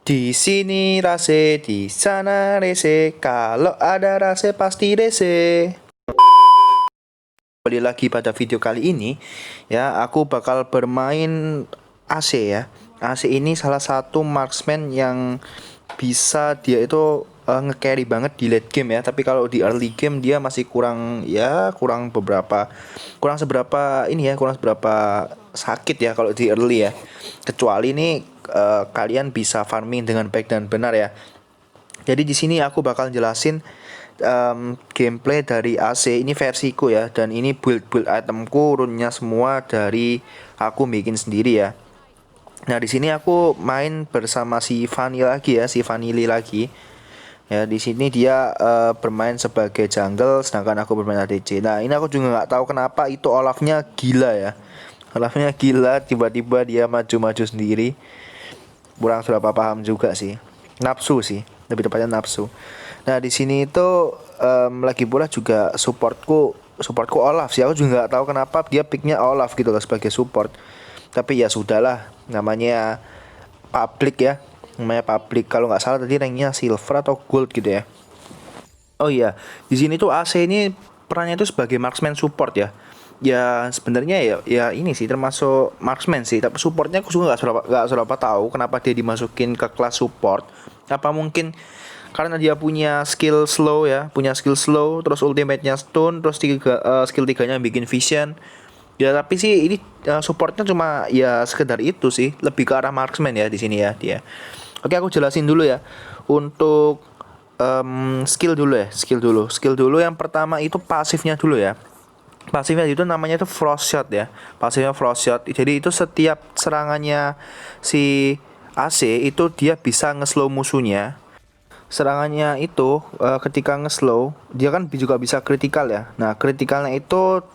Di sini rase, di sana rese. Kalau ada rase pasti rese. Kembali lagi pada video kali ini, ya aku bakal bermain AC ya. AC ini salah satu marksman yang bisa dia itu nge-carry banget di late game ya. Tapi kalau di early game dia masih kurang ya, kurang seberapa ini ya, kurang seberapa sakit ya kalau di early ya. Kecuali ini kalian bisa farming dengan baik dan benar ya. Jadi di sini aku bakal jelasin gameplay dari AC ini versiku ya, dan ini build itemku runnya semua dari aku bikin sendiri ya. Nah di sini aku main bersama si Vanny lagi ya, si Vanilli lagi. Ya di sini dia bermain sebagai jungle, sedangkan aku bermain ADC. Nah ini aku juga nggak tahu kenapa itu Olafnya gila ya. Olafnya gila, tiba-tiba dia maju-maju sendiri. Kurang seberapa paham juga sih. Nafsu sih, lebih tepatnya nafsu. Nah di sini itu lagi pula juga supportku Olaf sih. Aku juga nggak tahu kenapa dia picknya Olaf gitu loh sebagai support. Tapi ya sudahlah, namanya public ya, namanya public. Kalau nggak salah tadi ranknya silver atau gold gitu ya. Oh iya, di sini tuh AC ini perannya itu sebagai marksman support ya. Ya sebenarnya ya ini sih termasuk marksman sih, tapi supportnya aku juga nggak seberapa tahu kenapa dia dimasukin ke kelas support. Apa mungkin karena dia punya skill slow ya, punya skill slow, terus ultimate-nya stun, terus skill tiganya bikin vision. Ya tapi sih ini supportnya cuma ya sekedar itu sih, lebih ke arah marksman ya di sini ya dia. Oke, aku jelasin dulu ya. Untuk skill dulu yang pertama itu pasifnya dulu ya. Pasifnya itu namanya itu frost shot ya. Pasifnya frost shot. Jadi itu setiap serangannya si AC itu dia bisa nge-slow musuhnya. Serangannya itu ketika nge-slow dia kan juga bisa kritikal ya. Nah, kritikalnya itu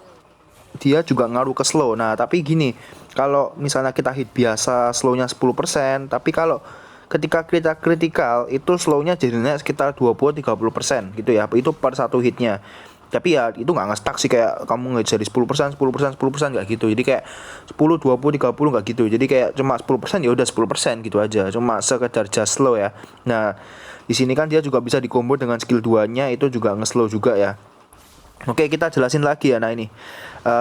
dia juga ngaruh ke slow. Nah, tapi gini, kalau misalnya kita hit biasa slownya 10%, tapi kalau ketika kita kritikal itu slownya jadinya sekitar 20-30% gitu ya. Itu per satu hitnya. Tapi ya itu nggak ngestak sih, kayak kamu nggak jadi 10%, 10%, 10% nggak gitu. Jadi kayak 10, 20, 30 nggak gitu. Jadi kayak cuma 10% ya udah 10% gitu aja. Cuma sekedar just slow ya. Nah, di sini kan dia juga bisa dikombo dengan skill 2-nya, itu juga nge-slow juga ya. Oke, kita jelasin lagi ya. Nah ini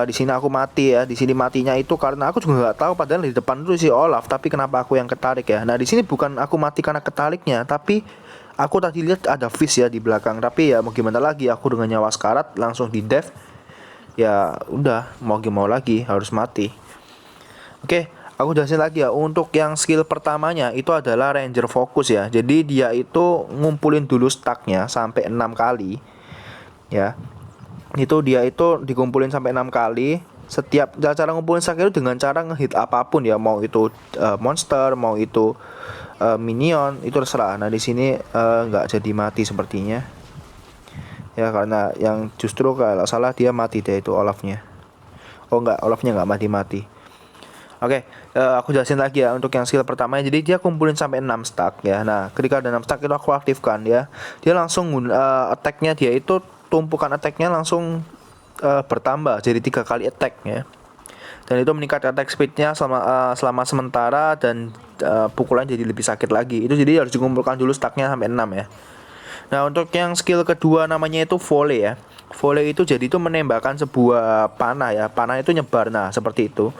di sini aku mati ya. Di sini matinya itu karena aku juga nggak tahu, padahal di depan itu si Olaf, tapi kenapa aku yang ketarik ya. Nah di sini bukan aku mati karena ketariknya, tapi aku tadi lihat ada fish ya di belakang. Tapi ya mau gimana lagi, aku dengan nyawa sekarat langsung di dev. Ya udah, mau gimana lagi, harus mati. Oke, aku jelasin lagi ya. Untuk yang skill pertamanya itu adalah Ranger Focus ya. Jadi dia itu ngumpulin dulu stacknya sampai 6 kali ya. Itu dia itu dikumpulin sampai 6 kali. Setiap cara ngumpulin stack itu dengan cara ngehit apapun ya, mau itu monster, mau itu minion, itu terserah. Nah di sini nggak jadi mati sepertinya ya, karena yang justru kalau salah dia mati deh itu Olafnya. Oh enggak, Olafnya nggak mati-mati. Oke, aku jelasin lagi ya untuk yang skill pertamanya. Jadi dia kumpulin sampai 6 stack ya. Nah, ketika ada 6 stack itu aku aktifkan ya. Dia langsung attack-nya dia itu, tumpukan attack-nya langsung bertambah jadi 3 kali attack ya. Dan itu meningkatkan attack speed-nya selama sementara, dan pukulan jadi lebih sakit lagi. Itu jadi harus dikumpulkan dulu stack-nya sampai 6 ya. Nah, untuk yang skill kedua namanya itu volley ya. Volley itu jadi itu menembakkan sebuah panah ya. Panah itu nyebar, nah seperti itu.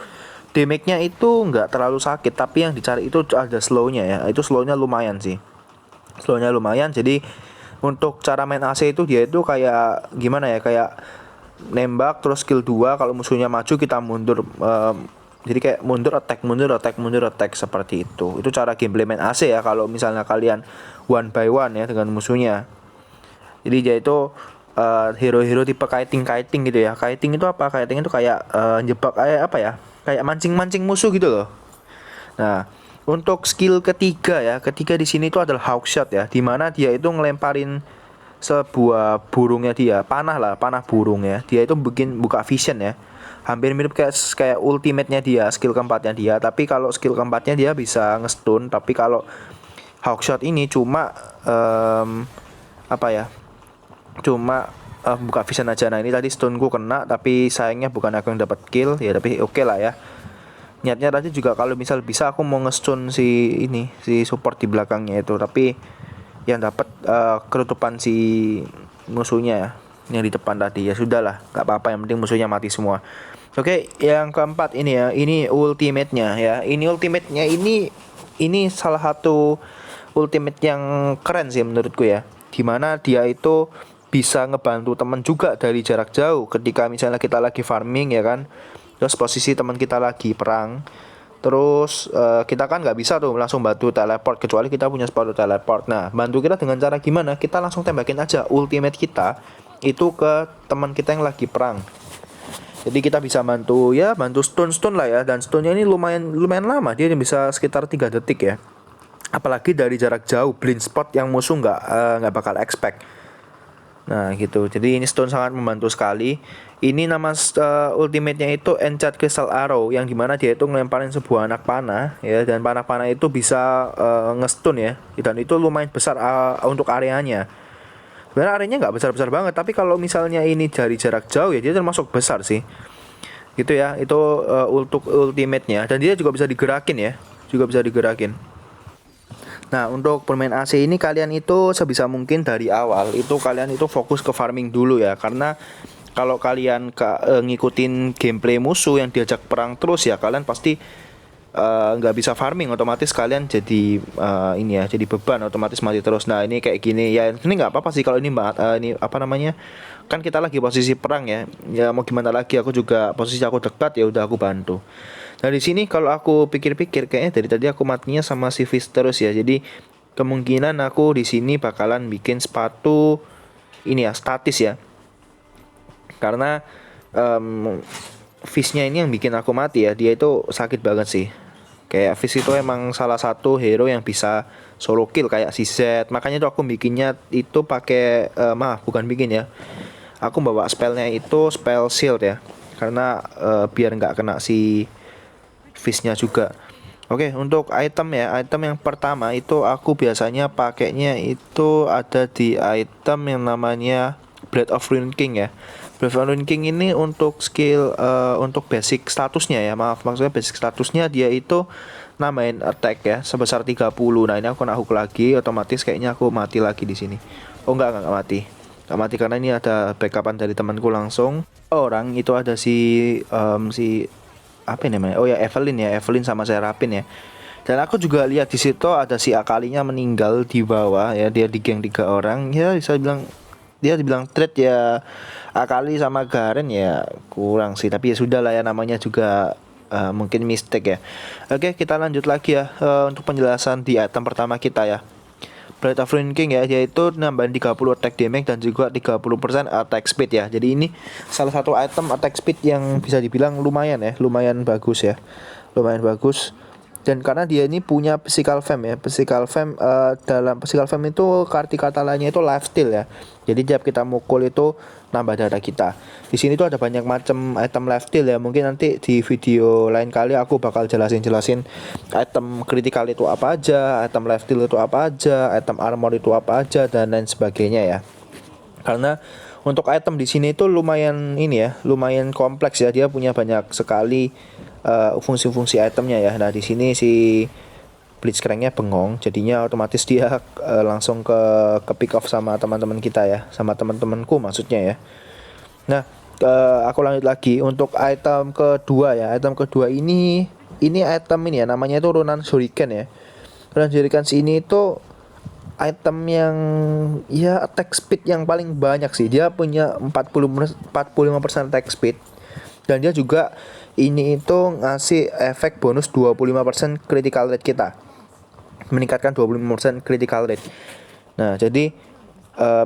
Damage-nya itu nggak terlalu sakit, tapi yang dicari itu ada slow-nya ya. Itu slow-nya lumayan sih. Slow-nya lumayan. Jadi untuk cara main AC itu dia itu kayak gimana ya? Kayak nembak terus skill 2, kalau musuhnya maju kita mundur, jadi kayak mundur attack, mundur attack, mundur attack seperti itu. Itu cara gameplay main AC ya kalau misalnya kalian one by one ya dengan musuhnya. Jadi dia itu hero-hero tipe kiting gitu ya. Kiting itu apa? Kiting itu kayak jebak, kayak apa ya? Kayak mancing-mancing musuh gitu loh. Nah, untuk skill ketiga ya, ketiga di sini itu adalah hookshot ya, dimana dia itu ngelemparin sebuah burungnya dia, panah lah, panah burung ya. Dia itu bikin buka vision ya. Hampir mirip kayak ultimate-nya dia, skill keempatnya dia. Tapi kalau skill keempatnya dia bisa ngestun, tapi kalau hookshot ini cuma apa ya? Cuma buka vision aja. Nah ini tadi stunku kena, tapi sayangnya bukan aku yang dapat kill ya, tapi oke lah ya. Niatnya tadi juga kalau misal bisa aku mau nge-stun si support di belakangnya itu, tapi yang dapat ketutupan si musuhnya ya, yang di depan tadi. Ya sudahlah, nggak apa-apa, yang penting musuhnya mati semua. Oke, yang keempat ini ya, ini ultimate-nya ya. Ini salah satu ultimate yang keren sih menurutku ya. Dimana dia itu bisa ngebantu teman juga dari jarak jauh ketika misalnya kita lagi farming ya kan. Terus posisi teman kita lagi perang. Terus kita kan nggak bisa tuh langsung bantu teleport kecuali kita punya sepatu teleport. Nah, bantu kita dengan cara gimana? Kita langsung tembakin aja ultimate kita itu ke teman kita yang lagi perang. Jadi kita bisa bantu stun lah ya, dan stunnya ini lumayan lama, dia bisa sekitar 3 detik ya. Apalagi dari jarak jauh, blind spot yang musuh nggak bakal expect. Nah gitu, jadi ini stone sangat membantu sekali. Ini nama ultimate-nya itu Enchant Crystal Arrow, yang dimana dia itu ngelemparin sebuah anak panah ya, dan panah-panah itu bisa nge-stun ya, dan itu lumayan besar untuk areanya. Sebenarnya areanya nggak besar-besar banget, tapi kalau misalnya ini dari jarak jauh ya dia termasuk besar sih. Gitu ya, itu untuk ultimate-nya, dan dia juga bisa digerakin ya, juga bisa digerakin. Nah, untuk bermain AC ini kalian itu sebisa mungkin dari awal itu kalian itu fokus ke farming dulu ya, karena kalau kalian ngikutin gameplay musuh yang diajak perang terus ya, kalian pasti nggak bisa farming, otomatis kalian jadi ini ya, jadi beban, otomatis mati terus. Nah, ini kayak gini ya, ini nggak apa-apa sih kalau ini apa namanya, kan kita lagi posisi perang ya, ya mau gimana lagi, aku juga posisi aku dekat ya udah aku bantu. Nah di sini kalau aku pikir-pikir kayaknya dari tadi aku matinya sama si fish terus ya. Jadi kemungkinan aku di sini bakalan bikin sepatu ini ya, statis ya. Karena fishnya ini yang bikin aku mati ya. Dia itu sakit banget sih. Kayak fish itu emang salah satu hero yang bisa solo kill kayak si Z. Makanya tuh aku bikinnya itu pakai bukan bikin ya. Aku bawa spellnya itu spell shield ya. Karena biar nggak kena si fishnya juga. Oke, untuk item ya, item yang pertama itu aku biasanya pakainya itu ada di item yang namanya Blade of Ruin King ya. Blade of Ruin King ini untuk skill untuk basic statusnya ya, maksudnya basic statusnya dia itu nambahin attack ya sebesar 30. Nah, ini aku kena hook lagi, otomatis kayaknya aku mati lagi di sini. Oh enggak mati. Enggak mati karena ini ada backupan dari temanku langsung. Orang itu ada si apa namanya? Oh ya, Evelyn sama Serapin ya. Dan aku juga lihat di situ ada si Akalinya meninggal di bawah ya, dia di geng 3 orang. Ya bisa bilang dia dibilang trade ya, Akali sama Garen ya kurang sih, tapi ya sudah lah ya, namanya juga mungkin mistake ya. Oke, kita lanjut lagi ya untuk penjelasan di item pertama kita ya. Blade of Ruin King ya, yaitu nambahin 30 attack damage dan juga 30% attack speed ya. Jadi ini salah satu item attack speed yang bisa dibilang lumayan ya, lumayan bagus ya. Lumayan bagus. Dan karena dia ini punya physical fam ya. Physical fam dalam physical fam itu arti kata lainnya itu lifesteal ya. Jadi tiap kita mukul itu nambah darah kita. Di sini tuh ada banyak macam item lifesteal ya. Mungkin nanti di video lain kali aku bakal jelasin item critical itu apa aja, item lifesteal itu apa aja, item armor itu apa aja, dan lain sebagainya ya. Karena untuk item di sini itu lumayan ini ya, lumayan kompleks ya. Dia punya banyak sekali fungsi-fungsi itemnya ya. Nah di sini si Blitzcranknya bengong, jadinya otomatis dia langsung ke pick off sama teman-teman kita ya, sama teman-temanku maksudnya ya. Nah aku lanjut lagi untuk item kedua ya. Item kedua ini item ini ya, namanya itu Ronan Shuriken ya. Ronan Shuriken ini itu item yang ya attack speed yang paling banyak sih. Dia punya 45% attack speed, dan dia juga ini itu ngasih efek bonus 25% critical rate kita, meningkatkan 25% critical rate. Nah jadi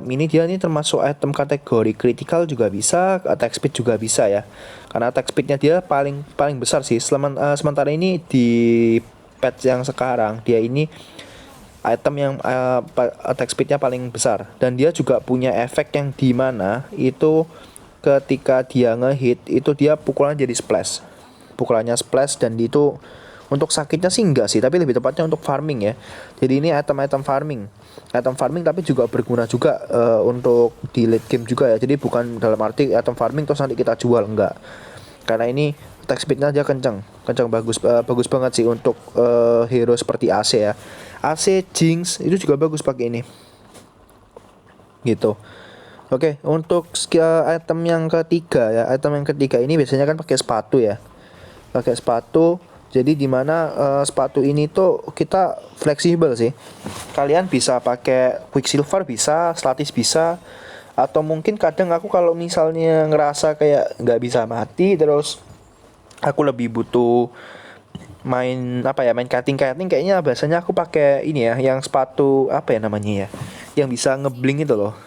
ini dia ini termasuk item kategori critical juga bisa, attack speed juga bisa ya, karena attack speednya dia paling besar sih. Sementara ini di patch yang sekarang dia ini item yang attack speednya paling besar, dan dia juga punya efek yang dimana itu ketika dia ngehit itu dia pukulannya jadi splash, dan itu untuk sakitnya sih enggak sih, tapi lebih tepatnya untuk farming ya. Jadi ini item farming tapi juga berguna juga untuk di late game juga ya. Jadi bukan dalam arti item farming terus nanti kita jual, enggak, karena ini attack speednya aja kencang bagus, bagus banget sih untuk hero seperti AC ya. AC Jinx itu juga bagus pakai ini gitu. Oke, untuk skill item yang ketiga ya, item yang ketiga ini biasanya kan pakai sepatu ya, pakai sepatu. Jadi dimana sepatu ini tuh kita fleksibel sih. Kalian bisa pakai Quicksilver, bisa Slatis, bisa, atau mungkin kadang aku kalau misalnya ngerasa kayak nggak bisa mati, terus aku lebih butuh main apa ya, main cutting kayaknya biasanya aku pakai ini ya, yang sepatu apa ya namanya ya, yang bisa ngebling itu loh.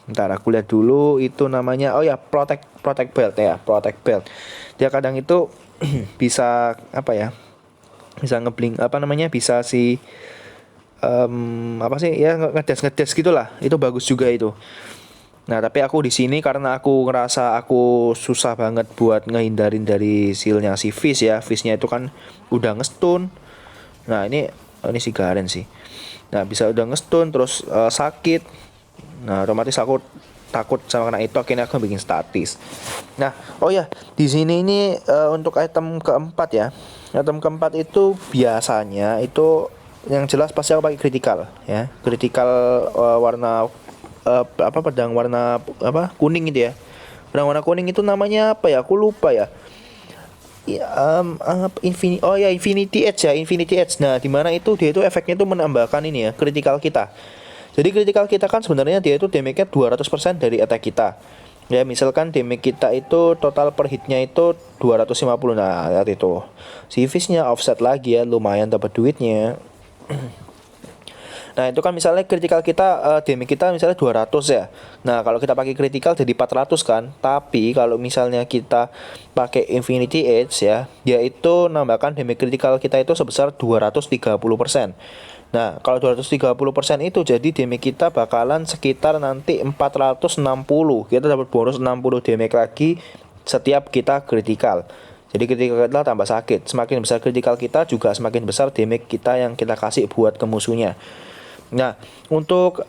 Ntar aku lihat dulu itu namanya. Oh ya, protect belt ya, protect belt. Dia kadang itu bisa apa ya, bisa ngebling apa namanya, bisa si apa sih ya, ngedes gitulah. Itu bagus juga itu. Nah, tapi aku di sini karena aku ngerasa aku susah banget buat ngehindarin dari sealnya si Fizz ya. Fizznya itu kan udah ngestun. Nah, ini si Garen sih. Nah, bisa udah ngestun terus sakit. Nah, otomatis aku takut sama kena itu, akhirnya aku bikin statis. Nah, oh ya, di sini ini untuk item keempat ya. Item keempat itu biasanya itu yang jelas pasti aku pakai critical ya. Critical warna apa, pedang warna apa, kuning itu ya. Pedang warna kuning itu namanya apa ya? Aku lupa ya. Infinity Edge ya, Infinity Edge. Nah, dimana itu dia itu efeknya itu menambahkan ini ya, critical kita. Jadi critical kita kan sebenarnya dia itu damage-nya 200% dari attack kita. Ya, misalkan damage kita itu total per hitnya itu 250. Nah, lihat itu. Si Fizz-nya offset lagi ya, lumayan dapat duitnya. Nah, itu kan misalnya critical kita damage kita misalnya 200 ya. Nah, kalau kita pakai critical jadi 400 kan. Tapi kalau misalnya kita pakai Infinity Edge ya, dia itu nambahkan damage critical kita itu sebesar 230%. Nah, kalau 230% itu jadi damage kita bakalan sekitar nanti 460. Kita dapat bonus 60 damage lagi setiap kita critical. Jadi critical kita tambah sakit. Semakin besar critical kita juga semakin besar damage kita yang kita kasih buat ke musuhnya. Nah, untuk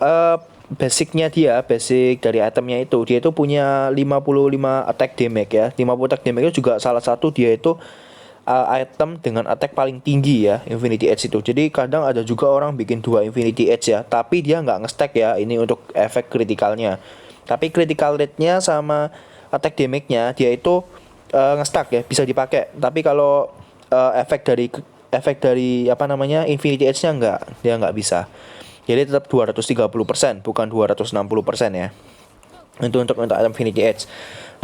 basicnya dia, basic dari itemnya itu, dia itu punya 55 attack damage ya. 50 attack damage itu juga salah satu dia itu item dengan attack paling tinggi ya, Infinity Edge itu. Jadi kadang ada juga orang bikin 2 Infinity Edge ya, tapi dia nggak nge-stack ya, ini untuk efek kritikalnya. Tapi critical rate-nya sama attack damage-nya dia itu nge-stack ya, bisa dipakai. Tapi kalau efek dari apa namanya, Infinity Edge-nya dia nggak bisa. Jadi tetap 230%, bukan 260% ya. Itu untuk item Infinity Edge.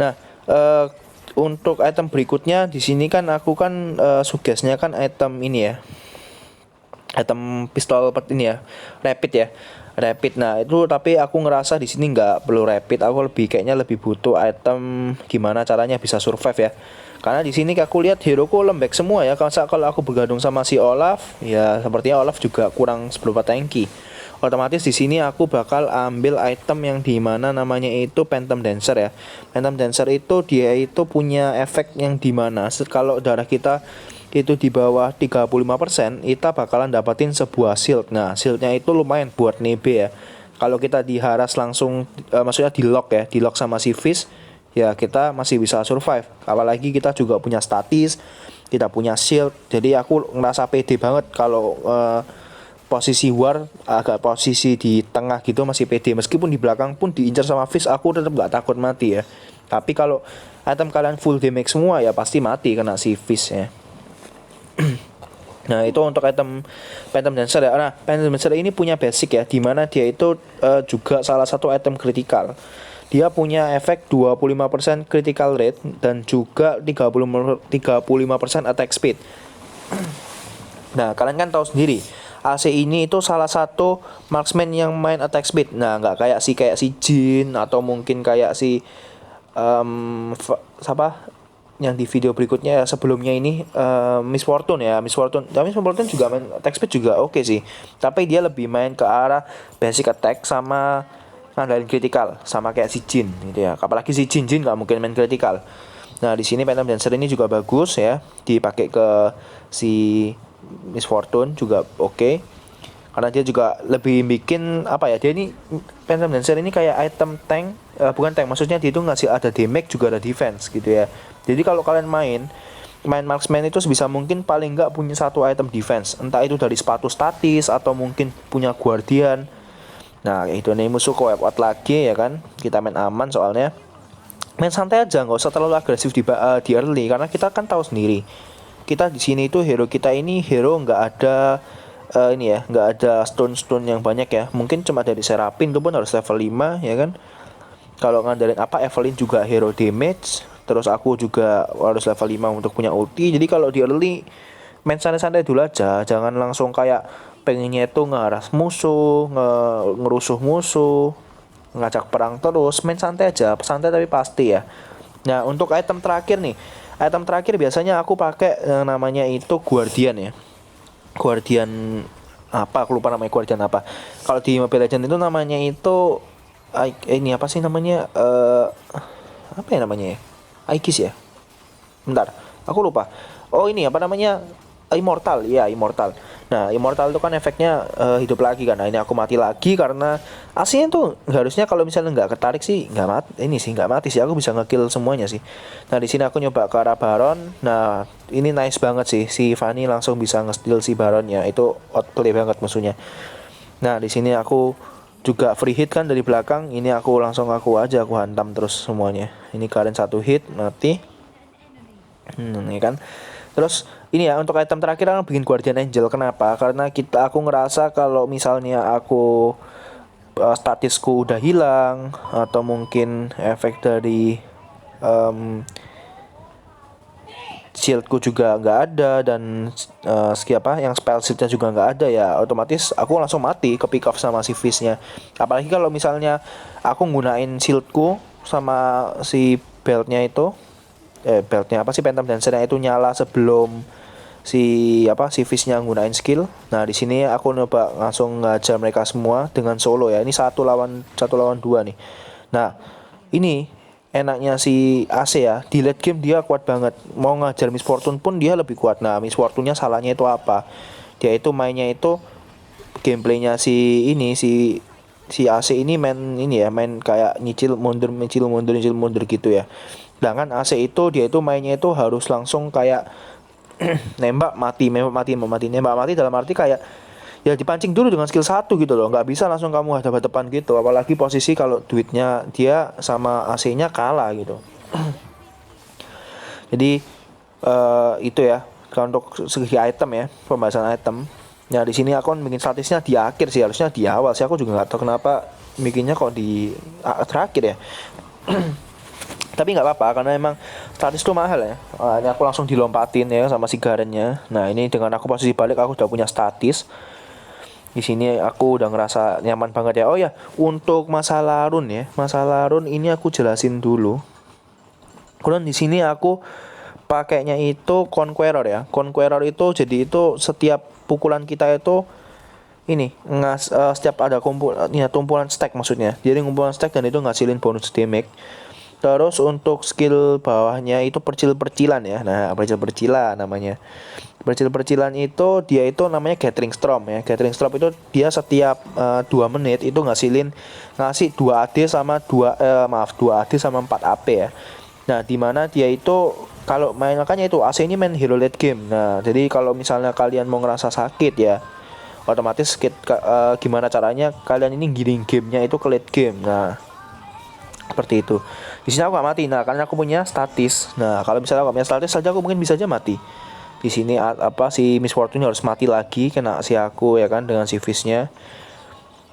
Nah, untuk item berikutnya di sini kan aku kan sugesnya kan item ini ya. Item pistol ini ya, rapid ya. Rapid. Nah, itu tapi aku ngerasa di sini nggak perlu rapid. Aku kayaknya lebih butuh item gimana caranya bisa survive ya. Karena di sini aku lihat heroku lembek semua ya. Kalau aku bergabung sama si Olaf, ya sepertinya Olaf juga kurang seberapa tanky. Otomatis di sini aku bakal ambil item yang dimana namanya itu Phantom Dancer ya. Phantom Dancer itu dia itu punya efek yang dimana kalau darah kita itu di bawah 35%, kita bakalan dapatin sebuah shield. Nah, shieldnya itu lumayan buat nebe ya. Kalau kita diharas langsung, maksudnya di lock sama si Fizz, ya kita masih bisa survive. Apalagi kita juga punya statis, kita punya shield. Jadi aku ngerasa pede banget kalau posisi war, agak posisi di tengah gitu masih pede. Meskipun di belakang pun diincar sama Fizz, aku tetap gak takut mati ya. Tapi kalau item kalian full damage semua ya pasti mati kena si Fizz ya. Nah, itu untuk item Phantom Dancer ya. Nah, Phantom Dancer ini punya basic ya, dimana dia itu juga salah satu item critical. Dia punya efek 25% critical rate dan juga 35% attack speed. Nah, kalian kan tahu sendiri AC ini itu salah satu marksman yang main attack speed. Nah, nggak kayak si Jin atau mungkin kayak si siapa yang di video berikutnya sebelumnya ini, Miss Fortune ya. Miss Fortune juga main attack speed juga oke sih. Tapi dia lebih main ke arah basic attack sama ngandalin critical sama kayak si Jin gitu ya. Apalagi si Jin nggak mungkin main critical. Nah, di sini Phantom Dancer ini juga bagus ya, dipakai ke si Miss Fortune juga oke. Karena dia juga lebih bikin apa ya, dia ini Phantom Dancer ini kayak item tank, bukan tank, maksudnya dia itu ngasih ada damage juga ada defense gitu ya. Jadi kalau kalian main main marksman itu sebisa mungkin paling nggak punya satu item defense, entah itu dari sepatu statis atau mungkin punya guardian. Nah itu nih musuh ke wipe out lagi ya kan, kita main aman soalnya. Main santai aja, nggak usah terlalu agresif di early, karena kita kan tahu sendiri kita di sini itu hero kita ini hero nggak ada ini ya, nggak ada stone yang banyak ya. Mungkin cuma dari Seraphine itu pun harus level 5 ya kan. Kalau ngandelin Evelyn juga hero damage, terus aku juga harus level 5 untuk punya ulti. Jadi kalau di early main santai-santai dulu aja, jangan langsung kayak pengennya itu ngeharas musuh, ngerusuh musuh, ngajak perang terus. Main santai aja, santai tapi pasti ya. Nah untuk item terakhir nih, item terakhir biasanya aku pakai yang namanya itu Guardian ya. Guardian apa? Aku lupa namanya Guardian apa. Kalau di Mobile Legends itu namanya itu ini apa sih namanya? Apa ya namanya ya? Aegis ya? Bentar, aku lupa. Oh ini apa namanya? Immortal, ya Immortal. Nah Immortal itu kan efeknya hidup lagi kan. Nah ini aku mati lagi karena aslinya tuh harusnya kalau misalnya nggak ketarik sih nggak mati. Ini sih nggak mati sih, aku bisa ngekill semuanya sih. Nah di sini aku nyoba ke arah Baron. Nah ini nice banget sih, si Fanny langsung bisa nge-steal si Baronnya. Itu outplay banget musuhnya. Nah di sini aku juga free hit kan dari belakang. Ini aku langsung aku hantam terus semuanya. Ini Garen satu hit mati. Ini kan. Terus ini ya untuk item terakhir aku bikin Guardian Angel. Kenapa? Karena aku ngerasa kalau misalnya aku statisku udah hilang atau mungkin efek dari shieldku juga nggak ada dan yang spell shieldnya juga nggak ada ya, otomatis aku langsung mati ke pick off sama si Fizz-nya. Apalagi kalau misalnya aku nggunain shieldku sama si beltnya itu beltnya apa sih, Phantom Dancer-nya itu nyala sebelum si Fizz-nya nggunain skill. Nah di sini aku nyoba langsung ngajar mereka semua dengan solo ya. Ini satu lawan dua nih. Nah ini enaknya si AC ya, di late game dia kuat banget. Mau ngajar Miss Fortune pun dia lebih kuat. Nah Miss Fortune-nya salahnya itu apa? Dia itu mainnya itu gameplaynya si AC ini main kayak nyicil mundur gitu ya. Sedangkan AC itu dia itu mainnya itu harus langsung kayak nembak mati dalam arti kayak ya dipancing dulu dengan skill 1 gitu loh. Nggak bisa langsung kamu hadap-hadapan gitu. Apalagi posisi kalau duitnya dia sama AC-nya kalah gitu. Jadi itu ya kalau untuk segi item ya, pembahasan item. Nah di sini aku bikin statisnya di akhir sih, harusnya di awal sih. Aku juga nggak tahu kenapa bikinnya kok di terakhir ya. Tapi nggak apa-apa karena emang statis itu mahal ya. Ini aku langsung dilompatin ya sama si Garennya. Nah ini dengan aku posisi balik aku udah punya statis. Di sini aku udah ngerasa nyaman banget ya. Oh ya, untuk masalah rune ya, masalah rune ini aku jelasin dulu. Kemudian di sini aku pakainya itu Conqueror ya. Conqueror itu jadi itu setiap pukulan kita itu ini setiap ada tumpulan stack maksudnya. Jadi kumpulan stack dan itu ngasilin bonus damage. Terus untuk skill bawahnya itu percil-percilan ya. Nah, percil-percilan namanya. Percil-percilan itu dia itu namanya Gathering Storm ya. Gathering Storm itu dia setiap 2 menit itu ngasih 2 AD sama 2 AD sama 4 AP ya. Nah, di mana dia itu kalau makanya itu AC ini main hero late game. Nah, jadi kalau misalnya kalian mau ngerasa sakit ya, otomatis gimana caranya kalian ini giring gamenya itu ke late game. Nah, seperti itu. Di sini aku gak mati. Nah, karena aku punya statis. Nah, kalau misalnya aku gak punya statis saja aku mungkin bisa aja mati. Di sini si Miss Fortune harus mati lagi kena si aku ya kan dengan si Fizz-nya.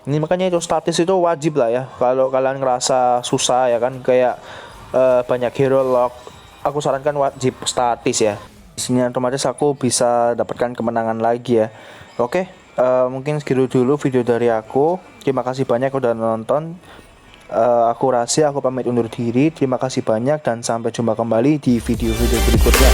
Ini makanya itu statis itu wajib lah ya. Kalau kalian ngerasa susah ya kan kayak banyak hero lock, aku sarankan wajib statis ya. Di sini otomatis aku bisa dapatkan kemenangan lagi ya. Oke, mungkin segitu dulu video dari aku. Terima kasih banyak udah nonton. Aku Rasya, aku pamit undur diri. Terima kasih banyak dan sampai jumpa kembali di video-video berikutnya.